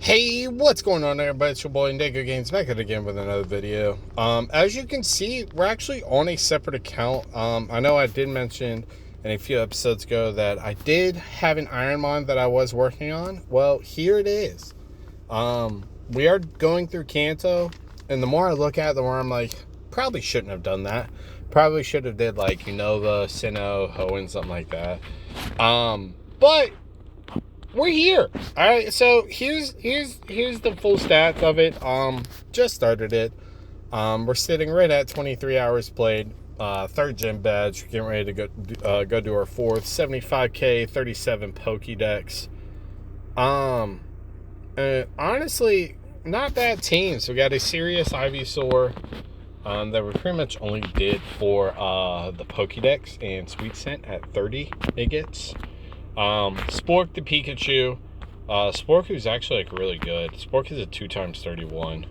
Hey, what's going on everybody? It's your boy Indigo Games back at again with another video. As you can see, we're actually on a separate account. I know I did mention in a few episodes ago that I did have an Ironmon that I was working on. Well, here it is. We are going through Kanto, and the more I look at it, the more I'm like, probably shouldn't have done that. Probably should have did like Unova, Sinnoh, Hoenn, something like that. But we're here. All right, so here's the full stats of it. Just started it. We're sitting right at 23 hours played. Third gym badge. Getting ready to go do our fourth 75k 37 Pokédex. And honestly, not bad teams. We got a serious Ivysaur that we pretty much only did for the Pokédex and Sweet Scent at 30 it gets. Spork the Pikachu. Spork is actually like really good. Spork is a 2x31.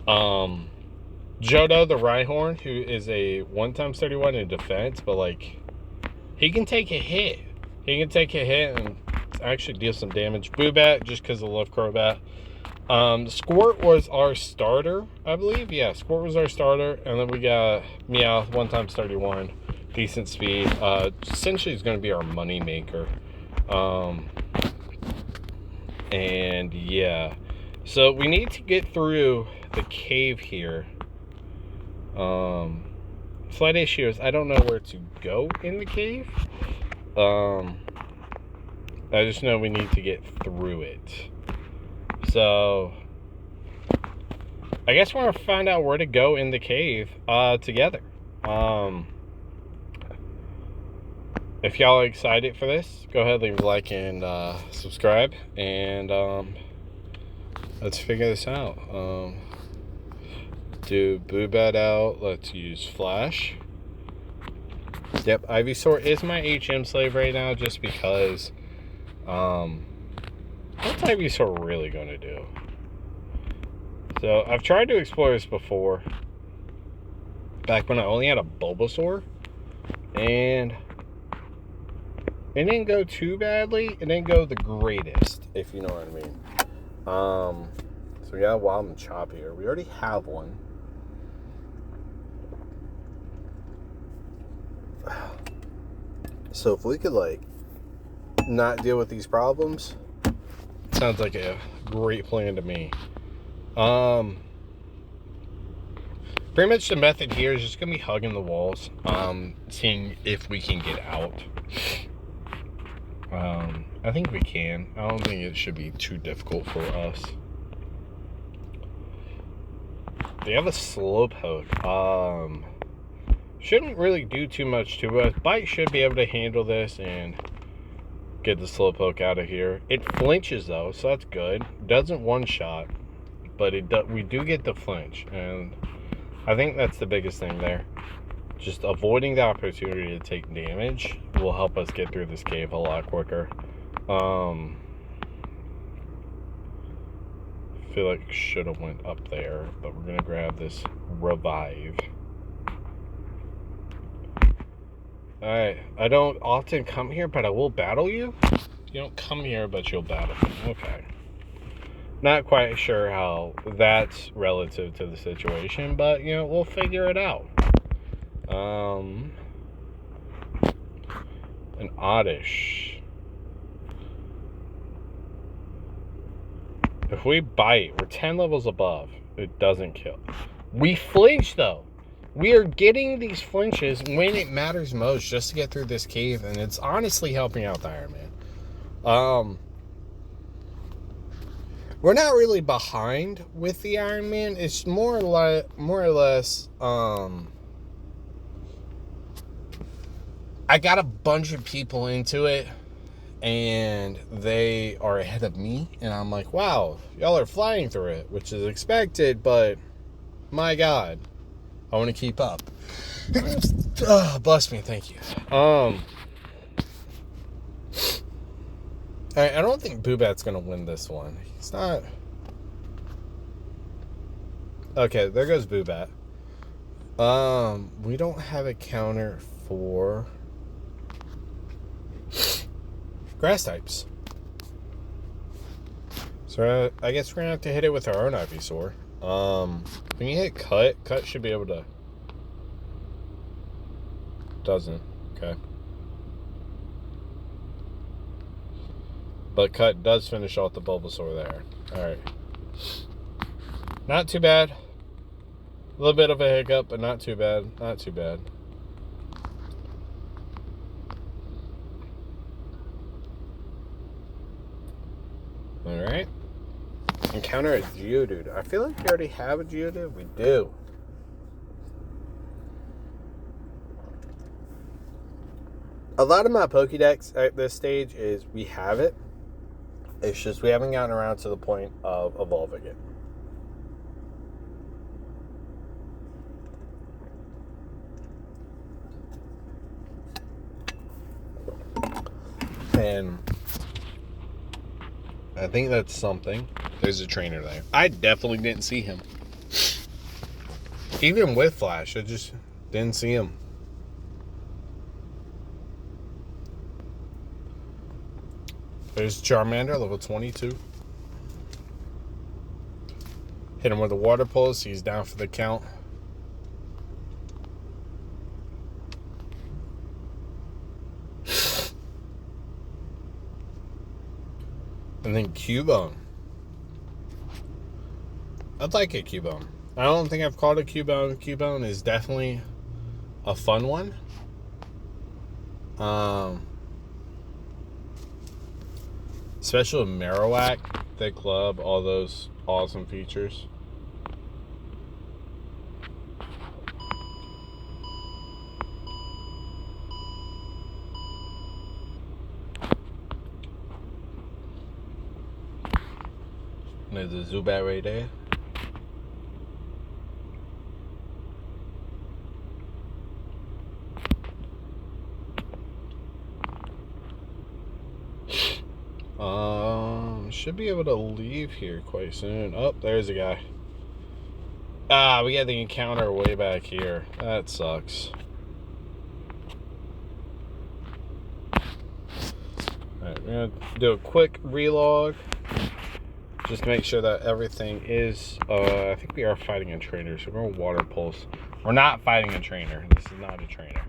Johto the Rhyhorn, who is a 1x31 in defense, but like he can take a hit. He can take a hit and actually deal some damage. Boobat, just because I love Crobat. Squirt was our starter, I believe. Yeah, Squirt was our starter, and then we got Meowth 1x31, decent speed. Essentially, is going to be our money maker. And yeah, so we need to get through the cave here. Slight issue is I don't know where to go in the cave. I just know we need to get through it. So I guess we're gonna find out where to go in the cave together. If y'all are excited for this, go ahead, leave a like and subscribe, and let's figure this out. Do Boobat out. Let's use Flash. Yep, Ivysaur is my HM slave right now, just because. What's Ivysaur really going to do? So I've tried to explore this before, back when I only had a Bulbasaur, and it didn't go too badly. It didn't go the greatest, if you know what I mean. So we got a Wild Machop here. We already have one. So if we could, like, not deal with these problems, sounds like a great plan to me. Pretty much the method here is just going to be hugging the walls, seeing if we can get out. I think we can. I don't think it should be too difficult for us. They have a Slowpoke. Shouldn't really do too much to us. Bite should be able to handle this and get the Slowpoke out of here. It flinches though, so that's good. Doesn't one-shot, but we do get the flinch, and I think that's the biggest thing there. Just avoiding the opportunity to take damage will help us get through this cave a lot quicker. I feel like should have went up there, but we're gonna grab this Revive. Alright, I don't often come here, but I will battle you. You don't come here, but you'll battle me. Okay. Not quite sure how that's relative to the situation, but you know, we'll figure it out. An Oddish. If we bite, we're 10 levels above. It doesn't kill. We flinch though. We are getting these flinches when it matters most, just to get through this cave, and it's honestly helping out the Iron Man. We're not really behind with the Iron Man. It's more or less. I got a bunch of people into it, and they are ahead of me, and I'm like, wow, y'all are flying through it, which is expected, but my God, I want to keep up. Oh, bless me, thank you. I don't think Boobat's gonna win this one. He's not. Okay, there goes Boobat. We don't have a counter for grass types. So I guess we're gonna have to hit it with our own Ivysaur. When you hit cut should be able to. Doesn't. Okay. But cut does finish off the Bulbasaur there. Alright. Not too bad. A little bit of a hiccup, but not too bad. Not too bad. Alright. Encounter a Geodude. I feel like we already have a Geodude. We do. A lot of my Pokédex at this stage is we have it. It's just we haven't gotten around to the point of evolving it. And I think that's something. There's a trainer there. I definitely didn't see him. Even with Flash, I just didn't see him. There's Charmander, level 22. Hit him with a water pulse. He's down for the count. And then Cubone. I'd like a Cubone. I don't think I've called a Cubone. Cubone is definitely a fun one. Especially with Marowak, Thick Club, all those awesome features. There's a Zubat right there. Should be able to leave here quite soon. Oh, there's a guy. Ah, we got the encounter way back here. That sucks. Alright, we're gonna do a quick relog. Just to make sure that everything is, I think we are fighting a trainer, so we're going to water pulse. We're not fighting a trainer. This is not a trainer.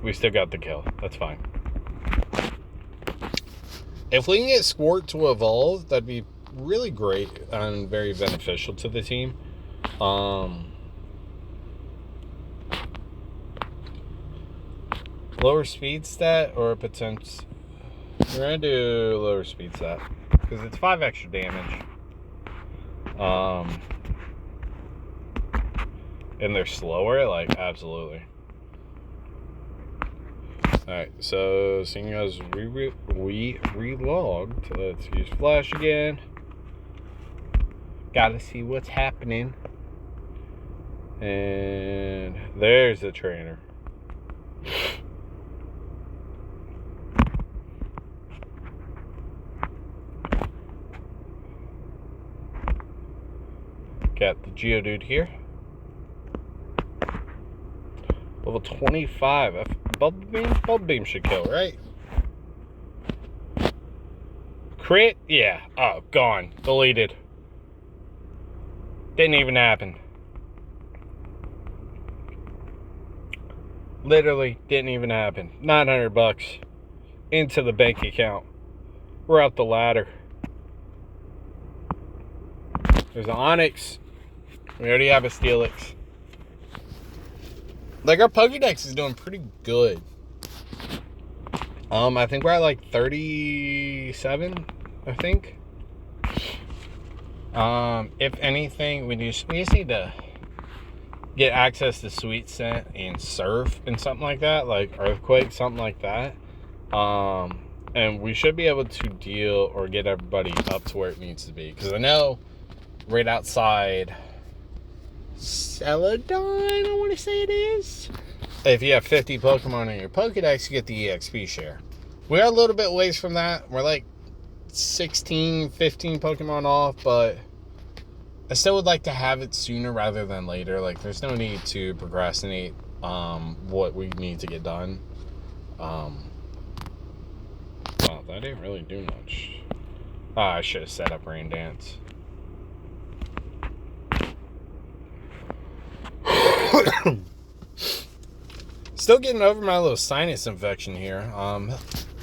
We still got the kill. That's fine. If we can get Squirt to evolve, that'd be really great and very beneficial to the team. Lower speed stat or potential. We're going to do lower speed stat because it's 5 extra damage. And they're slower, like, absolutely. Alright, so seeing as we relogged, let's use Flash again. Gotta see what's happening. And there's the trainer. Got the Geodude here. Level 25. Bubble Beam? Bubble Beam should kill, right? Crit? Yeah. Oh, gone. Deleted. Didn't even happen. Literally didn't even happen. $900 into the bank account. We're out the ladder. There's an Onyx. We already have a Steelix. Like, our Pokédex is doing pretty good. I think we're at like 37, I think. If anything, we just need to get access to Sweet Scent and Surf and something like that, like Earthquake, something like that. And we should be able to deal or get everybody up to where it needs to be. Because I know right outside Celadon, I want to say it is. If you have 50 Pokemon in your Pokedex, you get the EXP share. We're a little bit ways from that. We're like 16, 15 Pokemon off, but I still would like to have it sooner rather than later. Like, there's no need to procrastinate what we need to get done. That didn't really do much. Oh, I should have set up Rain Dance. Still getting over my little sinus infection here.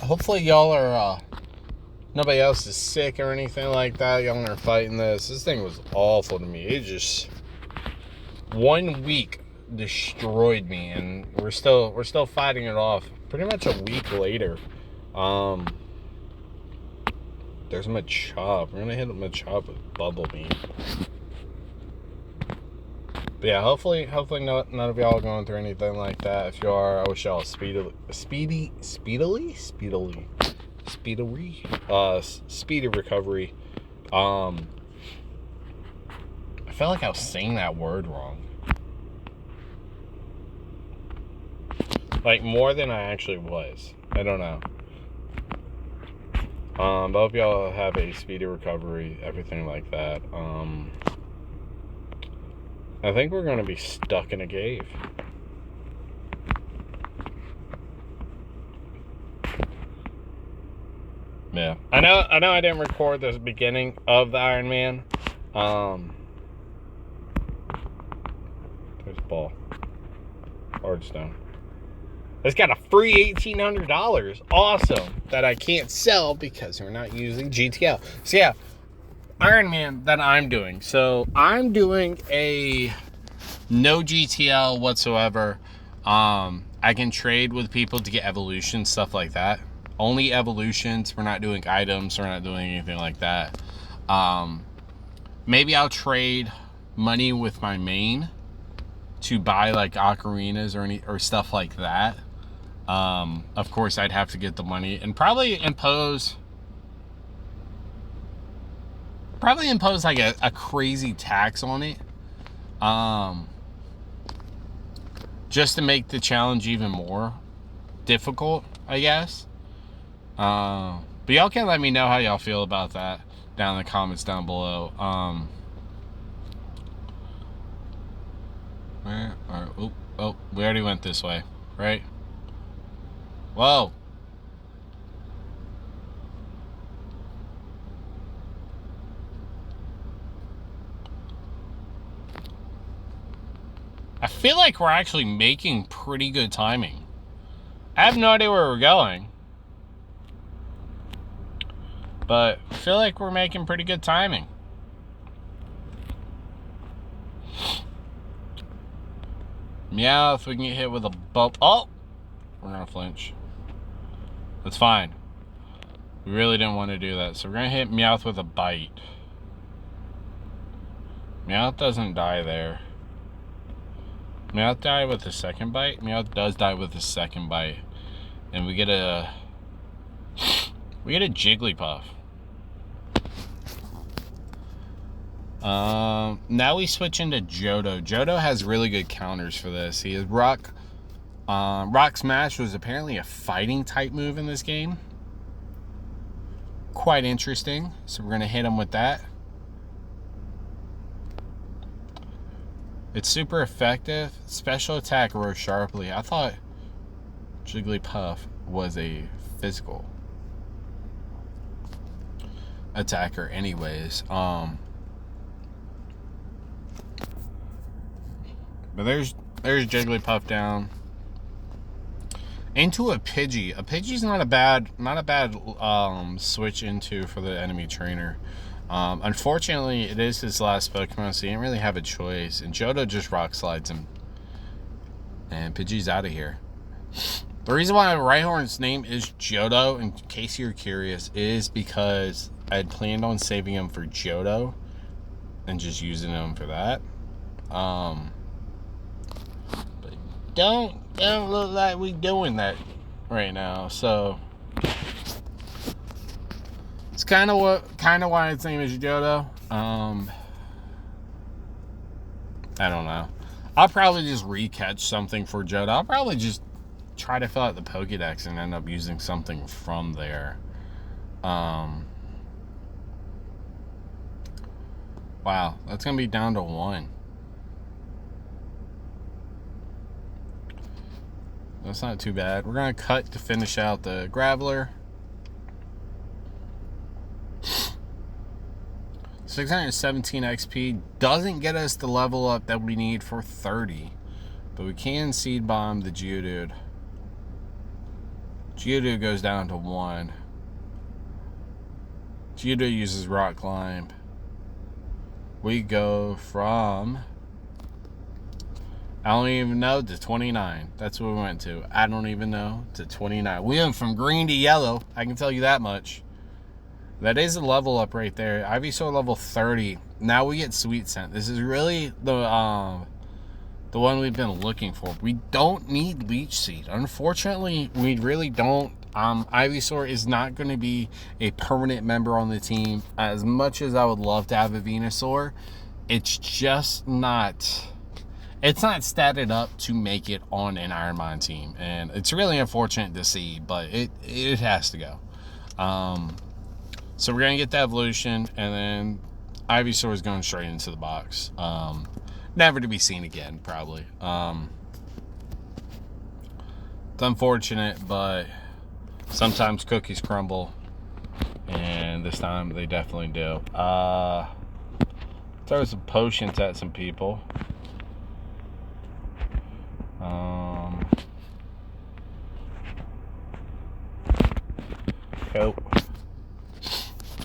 Hopefully y'all are, nobody else is sick or anything like that. Y'all aren't fighting this. This thing was awful to me. It just, 1 week destroyed me, and we're still fighting it off. Pretty much a week later. There's Machop. We're gonna hit Machop with Bubble Beam. But yeah, hopefully none of y'all are going through anything like that. If you are, I wish y'all speedy recovery. I felt like I was saying that word wrong. Like, more than I actually was. I don't know. But hope y'all have a speedy recovery, everything like that. I think we're going to be stuck in a cave. Yeah. I know I didn't record the beginning of the Iron Man. There's ball. Hardstone. It's got a free $1,800. Awesome. That I can't sell because we're not using GTL. So yeah, Iron Man that I'm doing. So I'm doing a no GTL whatsoever. I can trade with people to get evolutions, stuff like that. Only evolutions. We're not doing items. We're not doing anything like that. Maybe I'll trade money with my main to buy like ocarinas or stuff like that. Of course, I'd have to get the money and probably impose like a crazy tax on it. Just to make the challenge even more difficult, I guess. But y'all can let me know how y'all feel about that down in the comments down below. We already went this way, right? Whoa. I feel like we're actually making pretty good timing. I have no idea where we're going, but I feel like we're making pretty good timing. Meowth, we can get hit with a bump. Oh! We're gonna flinch. That's fine. We really didn't want to do that. So we're gonna hit Meowth with a bite. Meowth doesn't die there. Meowth died with the second bite. Meowth does die with the second bite. And we get a Jigglypuff. Now we switch into Johto. Johto has really good counters for this. He has Rock Smash was apparently a fighting type move in this game. Quite interesting. So we're gonna hit him with that. It's super effective. Special attack rose sharply. I thought Jigglypuff was a physical attacker anyways. But there's Jigglypuff down. Into a Pidgey. A Pidgey's not a bad switch into for the enemy trainer. Unfortunately, it is his last Pokemon, so he didn't really have a choice. And Johto just rock slides him. And Pidgey's out of here. The reason why Rhyhorn's name is Johto, in case you're curious, is because I had planned on saving him for Johto and just using him for that. But don't look like we doing that right now. So it's kind of why its name is Johto. I don't know. I'll probably just recatch something for Johto. I'll probably just try to fill out the Pokédex and end up using something from there. Wow, that's gonna be down to 1. That's not too bad. We're gonna cut to finish out the Graveler. 617 XP doesn't get us the level up that we need for 30. But we can seed bomb the Geodude. Geodude goes down to 1. Geodude uses Rock Climb. We go from, I don't even know, to 29. That's what we went to. I don't even know, to 29. We went from green to yellow. I can tell you that much. That is a level up right there. Ivysaur level 30. Now we get Sweet Scent. This is really the one we've been looking for. We don't need Leech Seed. Unfortunately, we really don't. Ivysaur is not going to be a permanent member on the team. As much as I would love to have a Venusaur, it's just not... It's not statted up to make it on an Ironmon team. And it's really unfortunate to see, but it has to go. So we're going to get the evolution, and then Ivysaur is going straight into the box. Never to be seen again, probably. It's unfortunate, but sometimes cookies crumble, and this time they definitely do. Throw some potions at some people.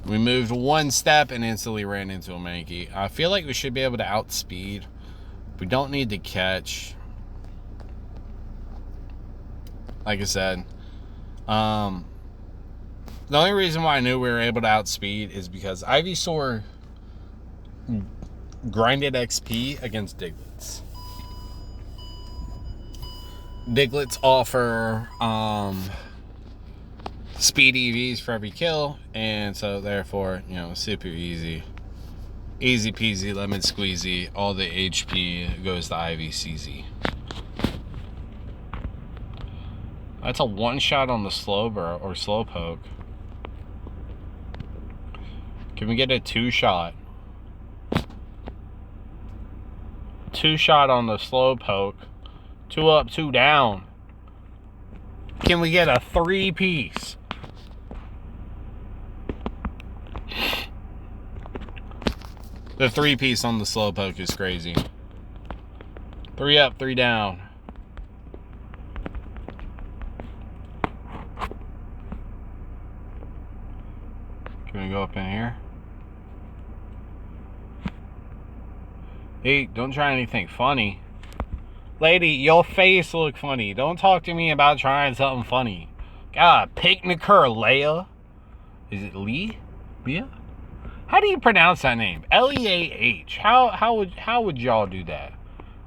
We moved one step and instantly ran into a Mankey. I feel like we should be able to outspeed. We don't need to catch. Like I said, the only reason why I knew we were able to outspeed is because Ivysaur grinded XP against Digletts. Digletts offer speed EVs for every kill, and so therefore, you know, super easy peasy lemon squeezy. All the HP goes to IVCZ. That's a one shot on the Slowbro or Slowpoke. Can we get a two shot on the Slowpoke? 2 up, 2 down. Can we get a 3-piece? The 3-piece on the Slowpoke is crazy. 3 up, 3 down. Can we go up in here? Hey, don't try anything funny. Lady, your face look funny. Don't talk to me about trying something funny. God, Picnicker Leia. Is it Lee? Leah? How do you pronounce that name? Leah. How would y'all do that?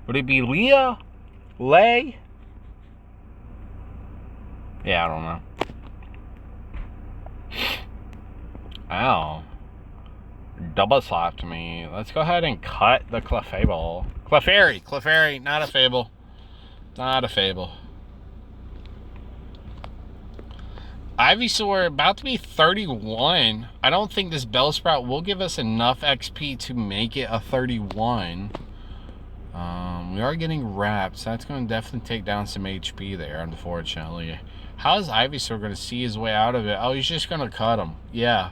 Would it be Leah? Lay? Yeah, I don't know. Ow. Double slapped me. Let's go ahead and cut the Clefable. Clefairy, not a Fable. Not a Fable. Ivysaur about to be 31. I don't think this Bellsprout will give us enough XP to make it a 31. We are getting wrapped, so that's going to definitely take down some HP there, unfortunately. How is Ivysaur going to see his way out of it? Oh, he's just going to cut him. Yeah.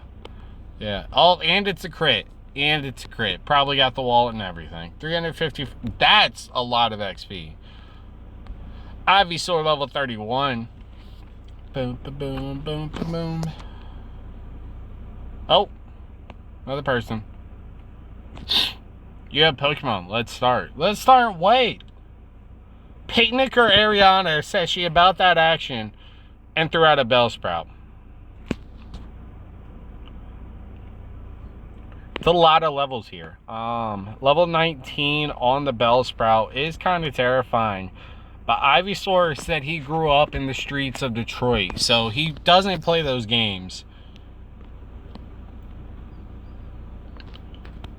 Yeah. Oh, and it's a crit. And it's a crit. Probably got the wallet and everything. 350. That's a lot of XP. Ivysaur level 31. Boom, boom, boom, boom, boom, boom. Oh. Another person. You have Pokemon. Let's start. Let's start. Wait. Picnicker Ariana says she about that action and threw out a Bellsprout. It's a lot of levels here. Level 19 on the Bellsprout is kind of terrifying. But Ivysaur said he grew up in the streets of Detroit, so he doesn't play those games.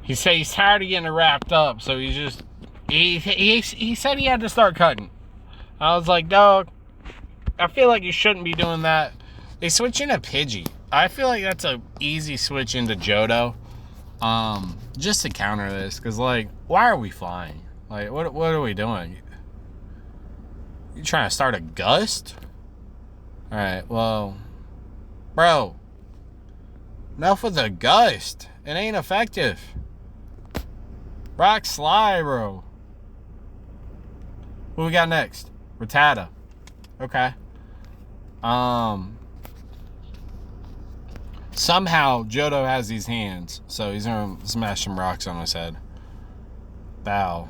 He said he's tired of getting wrapped up, so he's just... He said he had to start cutting. I was like, dog, I feel like you shouldn't be doing that. They switch into Pidgey. I feel like that's an easy switch into Johto. Just to counter this, because, like, why are we flying? Like, what are we doing? You trying to start a gust? Alright, well, bro, Enough with the gust. It ain't effective. Rock slide, bro. What we got next? Rattata. Okay. Somehow Johto has these hands, so he's gonna smash some rocks on his head. Bow.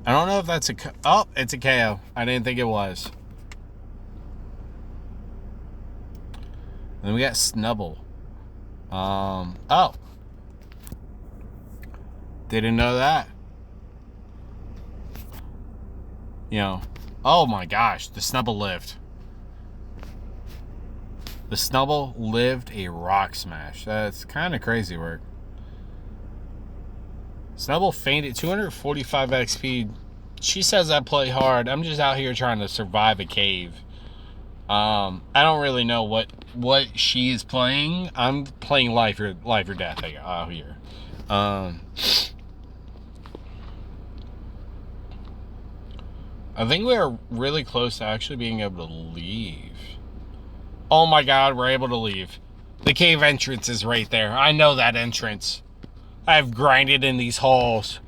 I don't know if that's a... Oh, it's a KO. I didn't think it was. And then we got Snubble. Oh. Didn't know that. You know. Oh my gosh, the Snubble lived. The Snubble lived a rock smash. That's kind of crazy work. Snubble fainted 245 XP. She says I play hard. I'm just out here trying to survive a cave. I don't really know what she is playing. I'm playing life or death out here. I think we're really close to actually being able to leave. Oh my god, we're able to leave. The cave entrance is right there. I know that entrance. I've grinded in these halls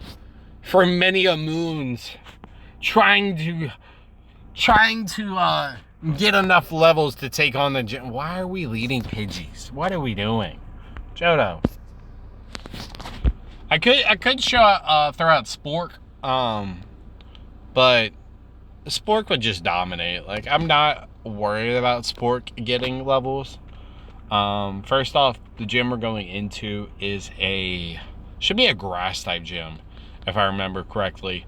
for many a moons, trying to get enough levels to take on the gym. Why are we leading Pidgeys? What are we doing? Johto. I could throw out Spork, but Spork would just dominate. Like, I'm not worried about Spork getting levels. First off, the gym we're going into is should be a grass type gym, if I remember correctly.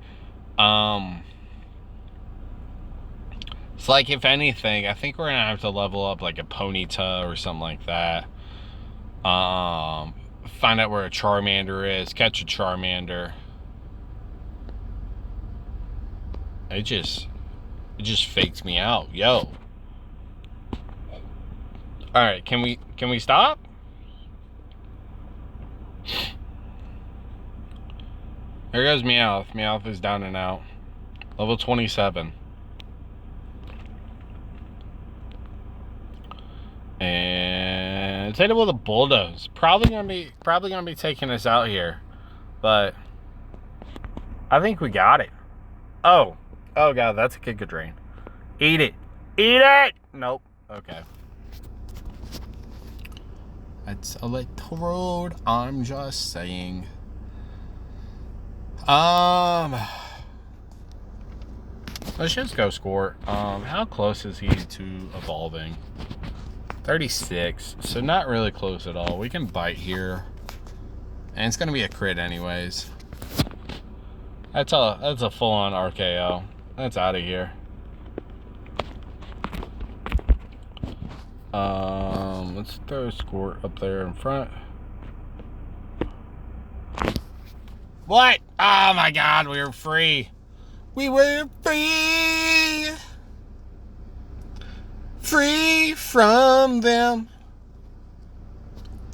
It's like, if anything, I think we're gonna have to level up like a Ponyta or something like that. Find out where a Charmander is, catch a Charmander. It just faked me out, yo. All right, can we stop? There goes Meowth. Meowth is down and out. Level 27. And it's hit it with a bulldoze. Probably gonna be taking us out here, but I think we got it. Oh god, that's a Kika Drain. Eat it. Eat it. Nope. Okay. That's a little rude. I'm just saying. Let's just go score. How close is he to evolving? 36. So not really close at all. We can bite here. And it's gonna be a crit anyways. That's a full-on RKO. That's out of here. Let's throw a Squirt up there in front. What? Oh my god, we were free. We were free. Free from them.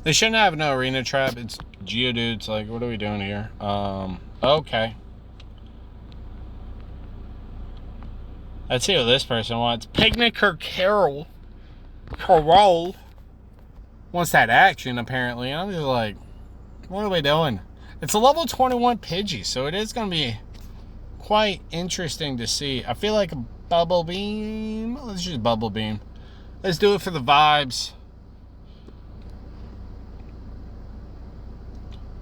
They shouldn't have no arena trap. It's Geodudes. Like, what are we doing here? Okay. Let's see what this person wants. Picnic or Carol. Carol wants that action, apparently. I'm just like, what are we doing? It's a level 21 Pidgey, so it is going to be quite interesting to see. I feel like a Bubble Beam. Let's just Bubble Beam. Let's do it for the vibes.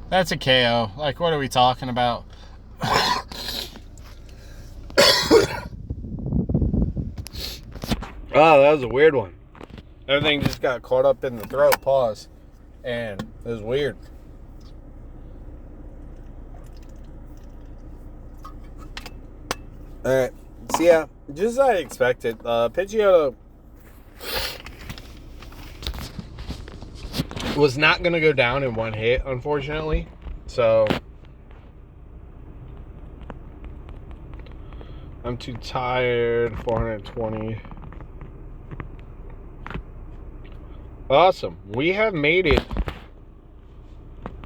That's a KO. Like, what are we talking about? Oh, that was a weird one. Everything just got caught up in the throat. Pause. And it was weird. Alright. So, yeah. Just as I expected. Pidgeotto was not going to go down in one hit, unfortunately. So, I'm too tired. 420. Awesome. We have made it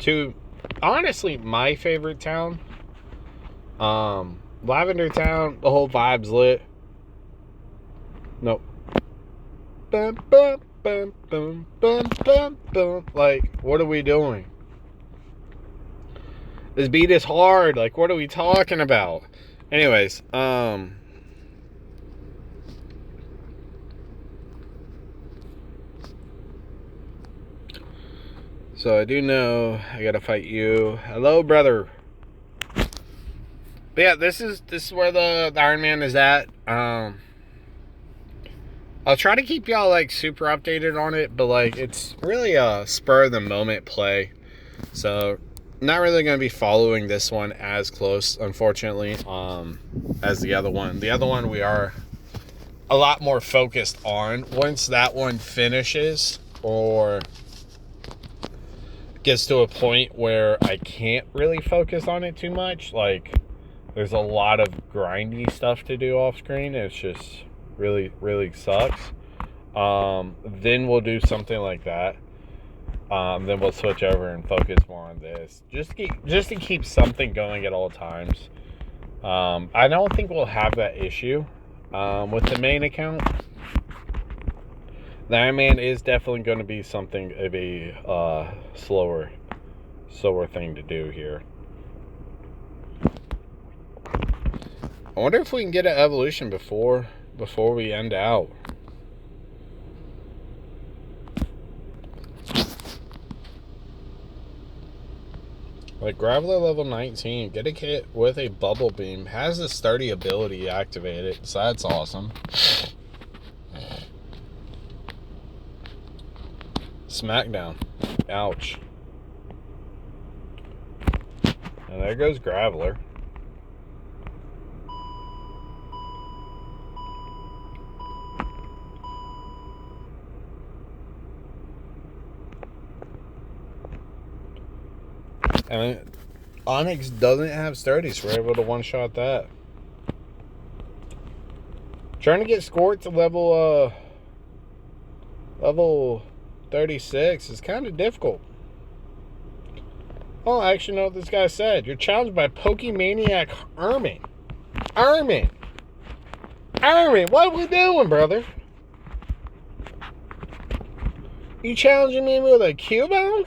to, honestly, my favorite town. Lavender Town, the whole vibe's lit. Nope. boom, boom, boom, boom, boom. Like, what are we doing? This beat is hard. Like, what are we talking about? Anyways, so I do know I gotta fight you. Hello, brother. But yeah, this is where the Iron Man is at. I'll try to keep y'all like super updated on it, but like it's really a spur of the moment play. So not really gonna be following this one as close, unfortunately, as the other one. The other one we are a lot more focused on. Once that one finishes or gets to a point where I can't really focus on it too much, like there's a lot of grindy stuff to do off screen. It's just really, really sucks. Then we'll do something like that. Then we'll switch over and focus more on this. Just to keep something going at all times. I don't think we'll have that issue with the main account. The Iron Man is definitely going to be something of a slower thing to do here. I wonder if we can get an evolution before we end out. Like Graveler level 19, get a kit with a bubble beam, has the sturdy ability activated, so that's awesome. Smackdown. Ouch. And there goes Graveler. And Onyx doesn't have sturdy, so we're able to one-shot that. Trying to get Squirt to level 36 is kind of difficult. Oh, I actually know what this guy said. You're challenged by Pokemaniac Ermin. Ermin, what are we doing, brother? You challenging me with a Cubone?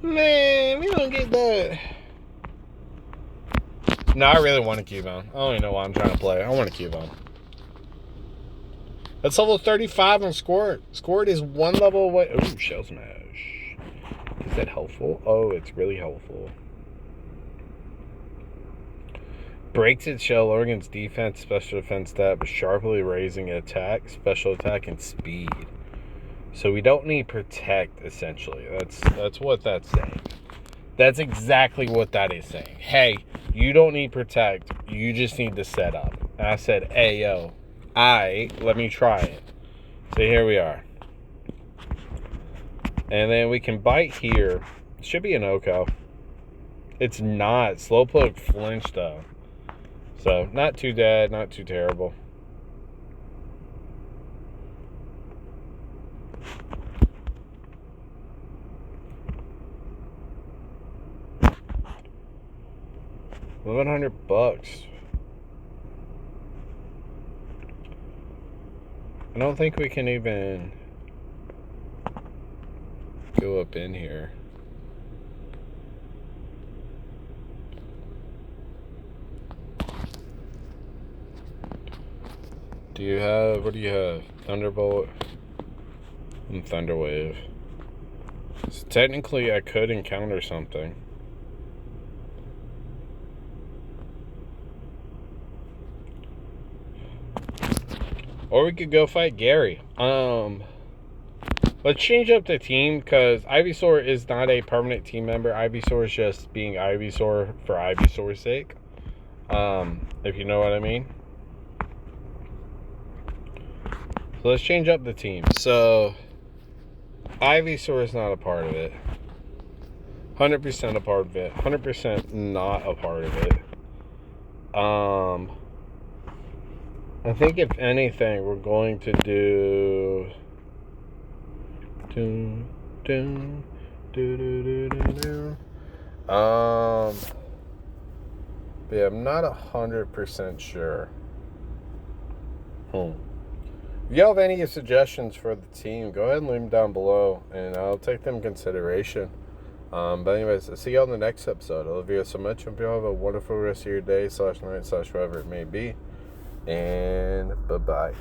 Man, we don't get that. No, I really want a Cubone. I don't even know why I'm trying to play. I want a Cubone. That's level 35 on Squirt. Squirt is one level away. Ooh, Shell Smash. Is that helpful? Oh, it's really helpful. Breaks its shell organs defense, special defense stat, but sharply raising attack, special attack, and speed. So we don't need protect, essentially. That's what that's saying. That's exactly what that is saying. Hey, you don't need protect. You just need to set up. And I said, hey, yo, let me try it. So here we are. And then we can bite here. It should be an Oko. It's not. Slowpoke flinched, though. So, not too bad, not too terrible. $1,100. I don't think we can even go up in here. What do you have? Thunderbolt and Thunderwave. So technically I could encounter something. Or we could go fight Gary. Let's change up the team, because Ivysaur is not a permanent team member. Ivysaur is just being Ivysaur for Ivysaur's sake. If you know what I mean. So let's change up the team. So Ivysaur is not a part of it. 100% a part of it. 100% not a part of it. I think if anything, we're going to do. Yeah, I'm not 100% sure. If you have any suggestions for the team, go ahead and leave them down below, and I'll take them in consideration. But anyways, I'll see you on the next episode. I love you guys so much. Hope you all have a wonderful rest of your day / night / whatever it may be. And bye-bye.